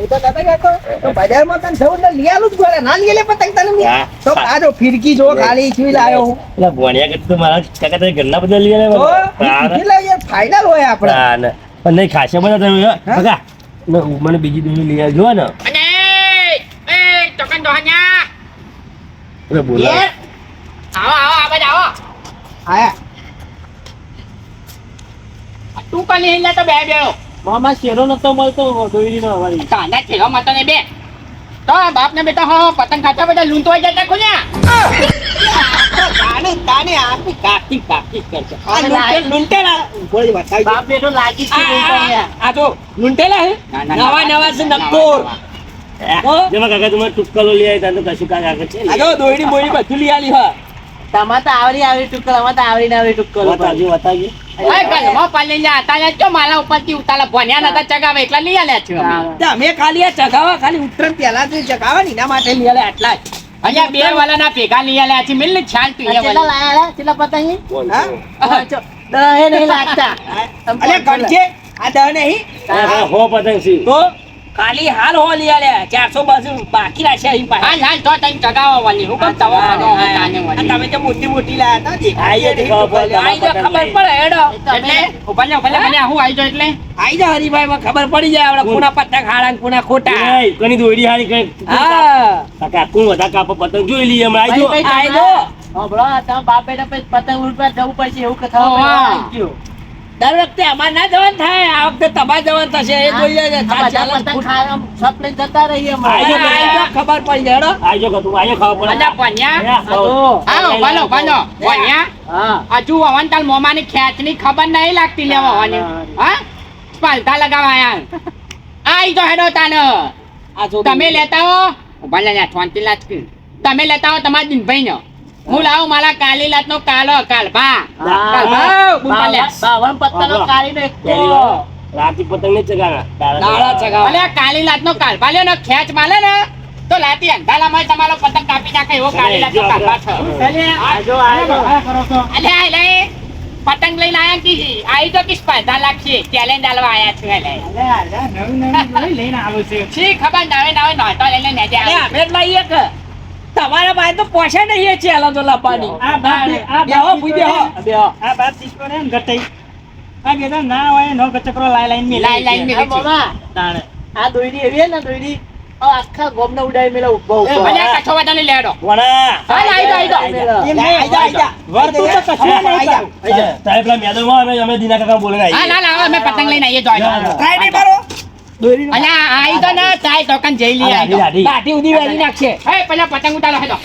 તો નતો કહેતો તો બજારમાં તને જવું એટલે લઈ આલું જ પડે ના લઈ લે પતંગ તને મેં. તો આ જો ફિરકી જો ખાલી ચૂઈ લાયો હું એટલે ભણ્યા કરતા તો મારા કાકા તારે ઘરના બધા લઈ તો આવ્યા ફિરકી લઈએ ફાઇનલ હોય આપણે પણ નહીં ખાસે બધા તમે કાકા મને બીજી દોરી લઈ આવજો ને અને એ ચોકન દોહન્યા એટલે બોલા આવો આવો આ બાજુ આવો આયા તું કલી હિલા તો બે બેઓ મામા શેરો નતો મળતો દોરી નો વાળી કાંડા થેલો માતો ને બે તો બાપ ને બેટા હો પતંગ ખાતા બધા લૂંટવા જતા ખોલ્યા તાને આપી કાકી કાકી કરશે આ લૂંટે- લૂંટેલા ગોળી બતાવી બાપ બેટો લાગી છે આ તો લૂંટેલા હે નવા નવા છે નક્કોર જેમાં કાકા તમારે ટુક્કલો લઈ આવ્યા તો કશું કાકા આગળ છે આ જો દોયડી બોયડી બધું લઈ આલી હા તમારે તો આવડી ટુક્કલ અમારે તો આવડી ટુક્કલ બતાવજો ઓય ગલમો પાલી જા તાયા જો માલા ઉપરથી ઉતાલા ભણ્યા નતા ચગાવે એકલા લઈ આલ્યા છે અમે. અમે ખાલી આ ચગાવા ખાલી ઉત્તરાયણ પહેલા થી ચગાવા ને એના માટે લઈ આલે આટલા જ અહીંયા બે વાલાના ભેગા લઈ આલ્યા છે મિલ છાલ તું કેટલા અહીંયા લાયા કેટલા પતંગ હા દહે નહીં લાગતા અલે ગણજે આ દહ નહીં હો પતંગ છે તો ખાલી હાલ હો લઈ આલે 400 બાકી રાખ્યા અહીં પાસે હાલ હાલ તો તઈ ચગાવવા વાલી હું કમ તવો માનો તાને આ વાલી તમે તો મોટી મોટી લાયા હતા આઈ દેખાય જાઓ, નહીં. આઈ જાઓ, ખબર પડે હેડો એટલે ઉભા મને હું આવી જાવ એટલે આઈ જા હરીભાઈ માં ખબર પડી જાય આપણે કોના પતંગ હાળા ને કોના ખોટા એ કની દોરી હારી કઈ હા કાકા કોણ વધા કાપ પતંગ જોઈ લઈએ હમણાં આઈ ભાઈ, જો ભાઈ, આઈ જો હમણાં તમે બાપ બેટા પછી પતંગ ઉડવા જવું પડશે એવું કે ઓવા. થવા ગયું દર વખતે અમાર ના જવાનું થાય આ વખતે તમારે જવાનું થશે એ જોઈ લેજે આ બધા પતંગ ખાવા સપ્લે જતા રહીએ અમારે. આઈ જાઓ, આઈ જા ખબર પડી જાય હેડો આઈ જો તું આઈ ખાવા અલ્યા પડે ભણ્યા તો. હા ભાલો ભાલો ભણ્યા હા હજુ હવન તાલ મોમાની ખેંચની ખબર નહીં લાગતી લેવા હવાની હા સ્પર્ધા લગાવાયા આઈ તો હેડો તાનો આ જો તમે લેતા હો ભલે લ્યા શાંતિ લાગતી તમે લેતા હો તમારા દિનભાઈ નો હું લાવું મારા કાલી લાત નો કાલો કાલભા કાલભા બુંપા લે બાવન પત્તાનો કાઢીને એકલો. રાતી પતંગ નહીં ચગાવે દાડા ચગાવા અલ્યા કાલી લાત નો કાલભા લ્યો ને ખેંચ માલે ને તો લાતી અંધાલામાં તમારો પતંગ કાપી નાખે એવો કાલી લાત નો કાલભા છે આજો આજો અલ્યા આ લે પતંગ લઈને આયા કી આઈ તો કી સ્પર્ધા લાગશે ચેલેન્જ આલવા આયા છું એટલે છી ખબર નાવે નાવે નહોતો લઈને નેજે અરે આવ્યો. અમે જ લઈએ કે તમારા પાસે તો પોસે નહીં છે એલો તો લાવવાની બેહો ભૂઈ બેહો બેહો લાઈન લાઈન હા, મામા. આ દોયડી એવી હે ને દોયડી આ આખા ગોમને ઉડાઈ મેલા ઉભો ઉભો. ભલે કચ્છો બધાને લેડો વણા હાલ આઈ જાઓ. આઈ જા આઈ જા તારે પેલા મેદાનમાં અમે દીના કાકા બોલે હા ના ના અમે પતંગ લઈને આવીએ જોઈ કાઈ નહીં મારો દોરી અલ્યા આઈ તો ના ચાય ટોકન જઈ લઈએ આઈ તો દાઢી ઉડી વેલી નાખશે હે પેલા પતંગ ઉતારો હેડો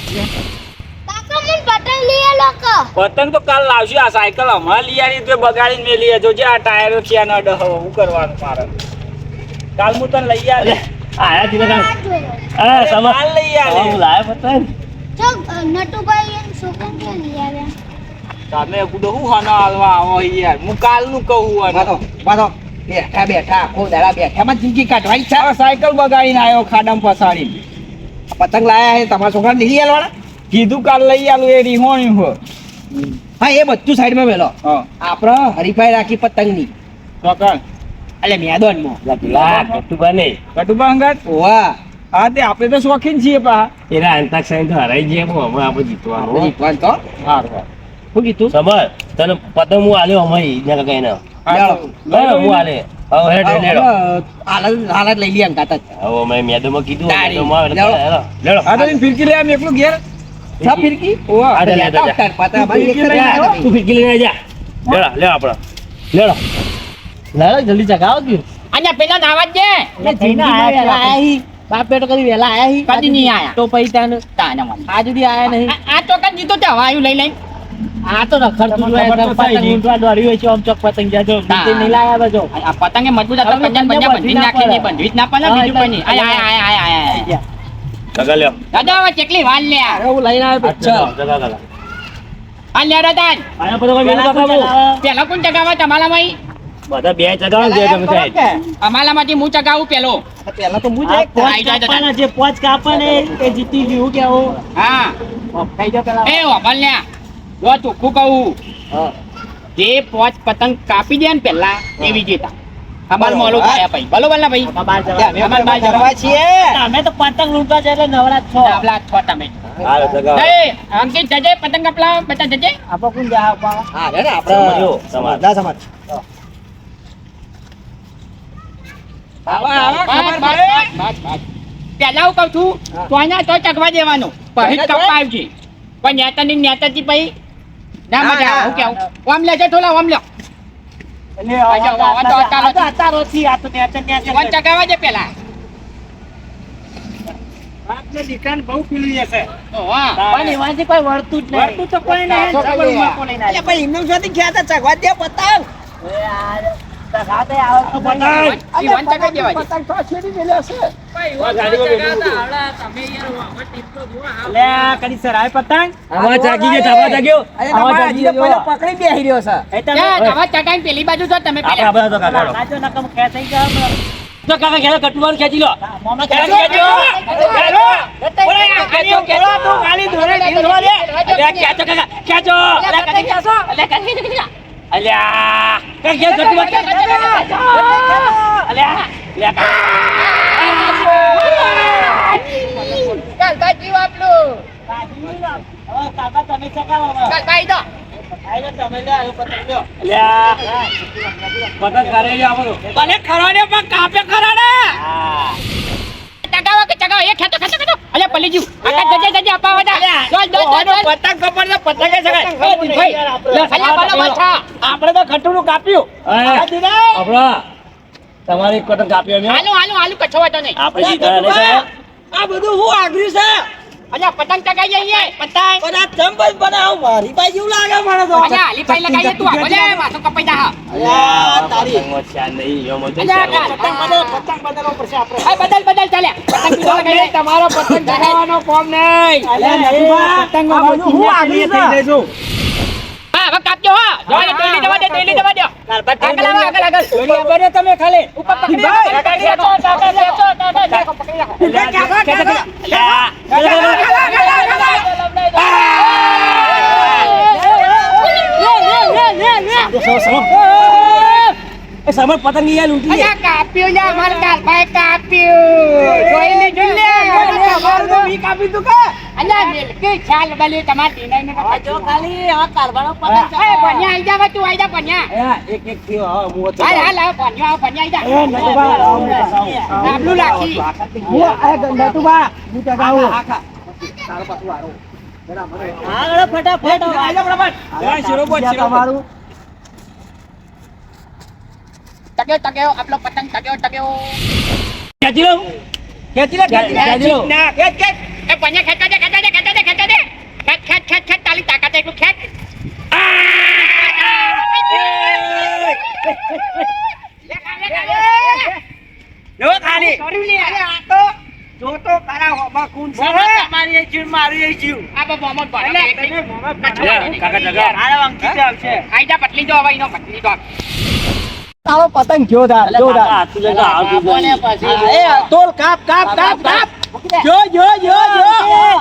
કાકા મને પતંગ લઈ આલો કો પતંગ તો કાલ લાવશું આ સાયકલ હમણાં લઈ આવી તો બગાડીને મેલી જો જે આ ટાયર ખિયા ન ડહ હું કરવાનું મારે કાલ હું તને લઈ આવે આયા દીના કાકા અરે સમા કાલ લઈ આવે લાય પતંગ જો નટુભાઈ એમ છોકરા કે લઈ આવ્યા તમે કુડો હું હાના હાલવા આવો યાર હું કાલનું કહું વાતો વાતો બેઠા બેઠા આખો દાડા બેઠા માં જિંદગી કાઢવાની છે આ સાયકલ બગાડીને આવ્યો ખાડામાં ફસાડીને પતંગ લાયા હે તમારા છોકરા લઈ આલવાના કીધું કાલ લઈ આલું એ રીહોણ્યું હો હા એ બધું સાઈડમાં મેલો હા આપણે હરીફાઈ રાખી પતંગની ચોકન એટલે મેદાનમાં લા કટુબા નહીં કટુબા અંગાત ઓવા હા તે આપણે તો શોખીન છીએ પા એના અંતાક્ષરી તો હરાઈ જઈએ પણ હમણાં આપણે જીતવાનું જીતવાનું તો હારું શું કીધું સમજ તને પતંગ હું આલ્યો અમારી દીના કાકા એને હારું. હું આલે હવે હેડ લેડો હાલત લઈ લઈએ અંગાત જ હવે મેં મેદાનમાં કીધું તારી. મેદાનમાં આવે એટલે લેડો. લેડો હા તો એને ફિરકી લે આમ એકલું ઘેર સા ફિરકી ઓવા આ લે, લે, લે. લેતા પતંગ ભાઈ એક જ લે, લાવ્યા તમે. તું ફિરકી લઈને જા લેડો લે આપડે લેડો લાડો જલ્દી ચગાવો કે અહીંયા પેલા નાવા જ દે જઈને આયા પેલા આયા હી બાપ બેટો કદી વેલા આયા હી કદી નહીં આયા. તો પછી તાને તાને મને આજ સુધી આયા નહીં આ ટોકન જીતો તે હવાયું લઈ લઈને આ તો રખડતું તમને હોય ખબર તો પતંગ થઈ ઊંટવા દોડ્યું હોય છે આમ ચોક પતંગ જ્યાં જો બીજે નહીં લાયા બજો આ પતંગે મજબૂત હતા હવે પંજાબ તમને પંજાબ બંધી નાખી નહીં બંધી જ ના પડે બીજું કોઈ નહીં આય હા, આય આય આય આય કાકા લ્યો દાદા હવે ચેકલી વાલ લે અરે હું લઈને આવ્યો કાકા કાકા આ લે દાદા આયા પછી કોઈ મેલું કાકા બહુ પેલો કોણ ચગાવે તમારામાં બધા બે ચગાવ દે તમે સાહેબ અમારામાંથી હું ચગાવું પેલો પેલા તો હું જ આ એક પોચ આઈ જાય દાદા. કાપવાના જે પોચ કાપે ને એ જીતી ગયું કેવું હા ખાઈ જાઓ પેલા એ વાપર લે જો ચોખ્ખું કહું જે પોચ પતંગ કાપી દે ને પેલા એ વિજેતા અમાર મોલું થાય ભાઈ બરોબર ને ભાઈ બાર કે જવા અમે પણ બહાર જવા છીએ અમે તો પતંગ લૂંટવા છે એટલે નવરા જ છો આપલા છો તમે હાલો જગાવો. એ અંકિત જજે પતંગ કપલા બધા જજે આપો કોણ જા આપો હા રે ને સમજો, આપણે સમાજ. બધા સમાજ પેલા હું કહું છું તોયના તો ચગવા દેવાનું પછી જ કપાવજે પણ નેતાની નેતાજી પછી ના મજા આવે. હું કેવું ઓમ લેજો થોડા ઓમ લ્યો એટલે આજો, આ તો અતારો થી આ તો નેચે વન ચગાવવા દે પેલા આપને દીકાન બહુ પીલી હશે હા પણ એમાંથી કોઈ વળતું જ નહીં વળતું તો કોઈ નહીં. ડબલ ઉમરકો લઈને એટલે ભાઈ એમનું શોધી ગયા હતા ચગવા દે પતંગ સાથે આવે તો પતંગ. ઈ વન ચગાવી દેવા દે. પતંગ તો છેડી મેલ્યો છે લે આ કરી સર આય પતંગ આમાં જાગી ગયો, ધાબા જાગ્યો. અરે આમાં તમારા જાગી હજી તો ગયો. પેલો પકડી બેહી રહ્યો છે એ તમે જા, તમારે ચગાઈને પેલી બાજુ છો તમે આપણે પેલા આ બધા તો કાકાનો. સાચો નકમ ખેંચાઈ જાય તો કાકા ઘેર કટુવાનું ખેંચી લો. મોમાં ખેંચો, ખેંચો. ઓલે, આની ખેંચો. તું ખાલી દોરે ઢીલ દોરે. અલ્યા, ખેંચો કાકા, ખેંચો. અલ્યા, કદી ખેંચો. અલ્યા, કદી ખેંચો. અલ્યા, કાકા ઘેર કટુવાનું ખેંચો. અલ્યા, અલ્યા, ચાલ, ભાઈ જીવ આપલું. કાકા તમે ચકાવો ચાલ, ભાઈ દો. તમે લે આવ્યો પતંગ લ્યો અલ્યા. પતંગ કરે છે આપણો. તને ખરો ને પણ કાપે ખરા ને હા. ચગાવો કે ચગાવો. એ ખેંચો, ખેંચો, ખેંચો. અલ્યા, પલી જીવ. આખા જજે, જજે, અપાવા જા. ચાલ, ચાલ, ચાલ, ચાલ. પતંગ કપડ ને પતંગ જ શકાય. એ દીભાઈ. અલ્યા, બરાબર છે. આપણે તો ખટુનું કાપ્યું અરે, આ દીદાઈ. આપણો. તમારે એક પતંગ કાપ્યો અમે. હાલું, હાલું, હાલું, કચ્છો વાંધો નહીં. આપણે જીતા નહીં સાહેબ. આ બધું હું આગ્યું છે અલ્યા, પતંગ ચગાઈ જઈએ. પતંગ. પણ આ ચંપલ બનાવ મારી પાસે જેવું લાગે મને તો અલ્યા, હાલીપાઈ લગાઈએ તું. આગો લે, માથું કપાઈ જા. અલ્યા, તારી પતંગમાં ચાલ નહીં, એમાં તો અલ્યા, ચાલ. પતંગ બદલવો પડશે આપણે હા, બદલ, બદલ, ચાલ્યા. પતંગ બીજો લગાઈએ. તમારો પતંગ ચગાવવાનો કોમ નહીં અલ્યા, નટુભા, આ બધું હું આગ્યું છે? હા, હવે કાપજો, હા. જવા દે, દોયલી જવા દે, દોયલી જવા દે. આગળ આવો, આગળ, આગળ. તમે ખાલી ઉપર પકડી રાખો, પકડી રાખો, પકડી રાખો, પકડી રાખો, પકડી રાખો. એ સમર પતંગ યાર લૂંટી લે. અલ્યા, કાપ્યું લ્યા, મારા કાલભાઈ કાપ્યું. જોઈને જોઈ લે. અલ્યા, મિલકી છાલ બલી તમારી ટીનાઈને તો જો ખાલી આ કારવાનો પતંગ એ, ભણ્યા આઈ જા, હવે તું આઈ જા, ભણ્યા. એક એક થયો હા હું હાલ, હાલ, હાલ, ભણ્યા, ભણ્યા આઈ જા. ડાબલું રાખી. હું આ નટુભા, હું ચગાવું. આગળ ફટાફટ તમારું ટક્યો, ટક્યો, આપણો પતંગ ટક્યો, ટક્યો. ખેંચી લો. ખેંચી લો. એ ભણ્યા, ખેંચવા દે, ખેંચવા દે, ખેંચવા દે, ખેંચવા દે. ખેંચ, ખેંચ, ખેંચ, ખેંચ, તારી તાકાત એટલું ખેંચ. જો ખાલી કર્યું લે. અરે આ તો જો તો તારા હોમાં ખૂન છે તમારી એ જીવ મારી એ જીવ આ બા મોહમ્મદ ભણ્યો. એક નહીં. કાકા જગા. આરે અંકિત આવશે આઈ જા, પટલી જો, હવે એનો પટલી જો. તારો પતંગ જોરદાર જોરદાર કાકા તું જગા આવતું કોને નહીં. પછી એ તોલ કાપ કાપ કાપ કાપ જો જો જો જો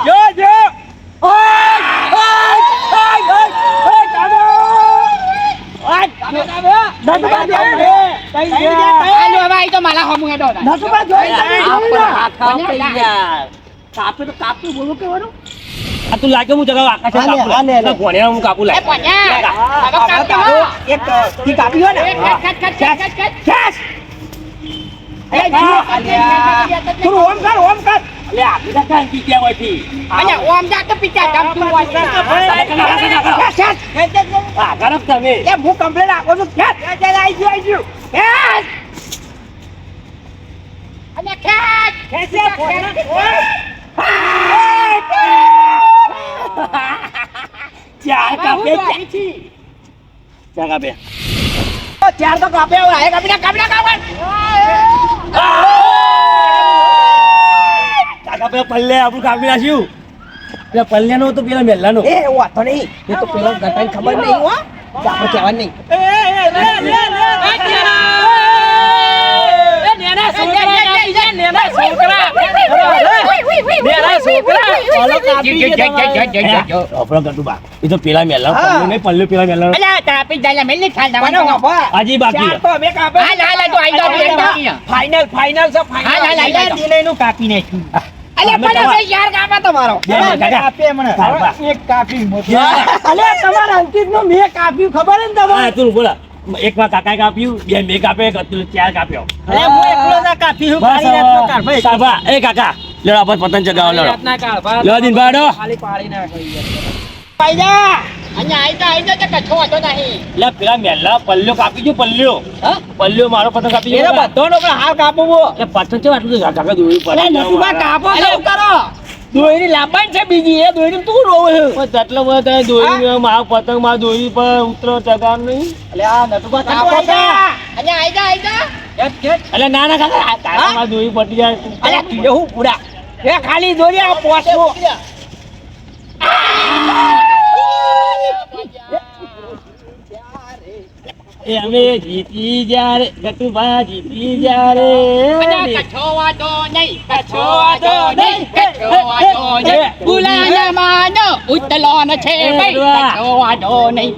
જો જો હાલો, હવે આઈ તો માલા હોમું હેડો. નટુભા જોઈ હાથ ખાવ પડી યાર. કાપે તો કાપતું બોલું કેવાનું? આ તું લાગે હું જગા આકાશ હા, કાપું હા, લાગે. ભણ્યા હું કાપું એ લાગે. ભણ્યા. હવે કાપજો, હા. એક થી કાપી હોય ને એ ખેંચ, ખેંચ, ખેંચ, ખેંચ, ખેંચ, ખેંચ. એ થોડું ઓમ કર ઓમ કર એટલે આપી દે કાંઈ કી ક્યાં હોયથી. અલ્યા, ઓમ જા તો પીછા જમતું હોય. હા, ગરમ તમે. એ હું કમ્પ્લેન આપું છું ખેંચ આઈ ગયું ખેંચ અને ખેંચ. ચાર કાપે ચાર કાપે. ચાર તો કાપે હવે આ કાપી નાખ, કાપી નાખ, કાપી નાખ. ચાર કાપે પલ્લે આપણું કાપી નાખ્યું. પેલા પલ્લેનો તો પેલા મેલ્લાનો. એ વાતો નહીં એ તો પેલો ગટાઈને ખબર નહીં હો આપણે કહેવાનું નહીં આપણો ગટુબા. એ તો પેલા મેલ્લાનો હા. પલ્લે નહીં, પલ્લે પેલા મેલ્લાનો. અલ્યા, તાપી જાય, મેલ નહીં ખાલ મને દવાનો. વાપા. હજી બાકી ચાર તો અમે કાપે હાલ, હાલ, હાલ, આઈ જાઓ ફાઇનલ ફાઇનલ છે હા હા ફાઇનલ લઈ જાઓ દિનેનું કાપી નાખ્યું અલે પણ હવે યાર કાપા તમારો કાપે મને કાપા. એક કાપી મોટી અલે તમારા અંકિતનું મેં કાપ્યું ખબર હે ને તમને? હા તું બોલા એક વાર કાકાએ કાપ્યું બે મેં કાપ્યો એક હતું ચાર કાપ્યો અરે હું એકલો ના કાપી હું કાળી રાતનો કાપ ભાઈ કાપા એ કાકા લેડો આપણે પતંગ ચગાવો લેડો લો દિન બાડો અહીંયા આઈ જા કચ્છો હતો નહીં લે પેલા મેલા પલ્લ્યો કાપી ગયો પલ્લ્યો હા? પલ્લ્યો મારો પતંગ કાપી એને ગયો બધોનો પણ હાર કાપવો. એટલે પતંગ છે આટલું કાકા દોરી અલે નટુભા કાપો તો કરો. દોયડી લાંબાઈ છે બીજી એ દોયડી તું રોવે છે. એટલો બધો દોરી મારો પતંગ માં દોરી પર ઉતરો ચગાવ નહીં અલે આ નટુભા કાપો કાપો છે. અહીંયા આઈ જા એટલે ના ના કાકા તારા માં દોરી પટી જાય અલે તું હું પૂરા એ ખાલી દોરી આ પોસવો. એ અમે જીતી જ્યારે ગટુભા જીતી જ્યારે કચ્છો વાતો નહીં ભૂલાના માનો ઉતલો ન છે ભાઈ કચ્છો વાતો નહીં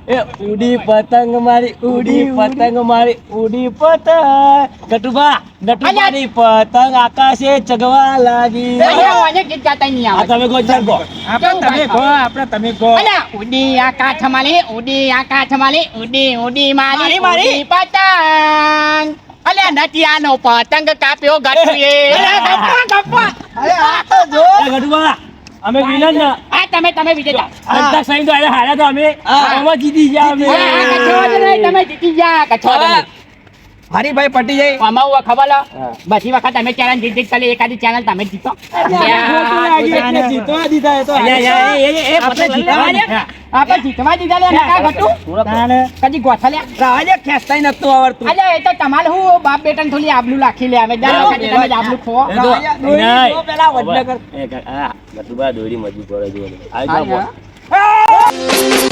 એ ઉડી પતંગ મારી ઉડી પતંગ મારી ઉડી પતંગ ગટુભા ગટુભાની પતંગ આકાશે ચગવા લાગી મને ગીત ગાતા નહીં આ આવે તમે કોઈ ચગો આપણે તમે કહો અલા ઉડી આકાશ માલી ઉડી માલી મારી. ઉડી પતંગ અલ્યા નટિયાનો પતંગ કાપ્યો ગટુએ અરે આ તો જો એ ગટુભા અમે વિનન ના આ તમે વિજેતા અંતક સાઈન તો આયા હાર્યા તો અમે આમાં જીતી ગયા અમે આ કચ્છો વાળો નહીં, તમે જીતી ગયા કચ્છો વાળો નહીં. હરીભાઈ પટી જાય. આમાં હું ખબર લો બધી વખત તમે ચેનલ જીત કરી એકાદી ચેનલ તમે જીતો જીતવા દીધા એ તો આપણે જીતવા દે. આપણે જીતવા દીધા લે નકા ઘટું કદી ગોઠલ્યા રાજે ખેંચતાય નતું આવડતું. અલ્યા એ તો તમારે હું બાપ બેટા થોડી આબલું રાખી લે હવે દર વખતે તમે જ આબલું ખો રાજા દોરી તો પેલા વડનગર. ગટુભા દોરી મજબૂત પડે જો હા, હા.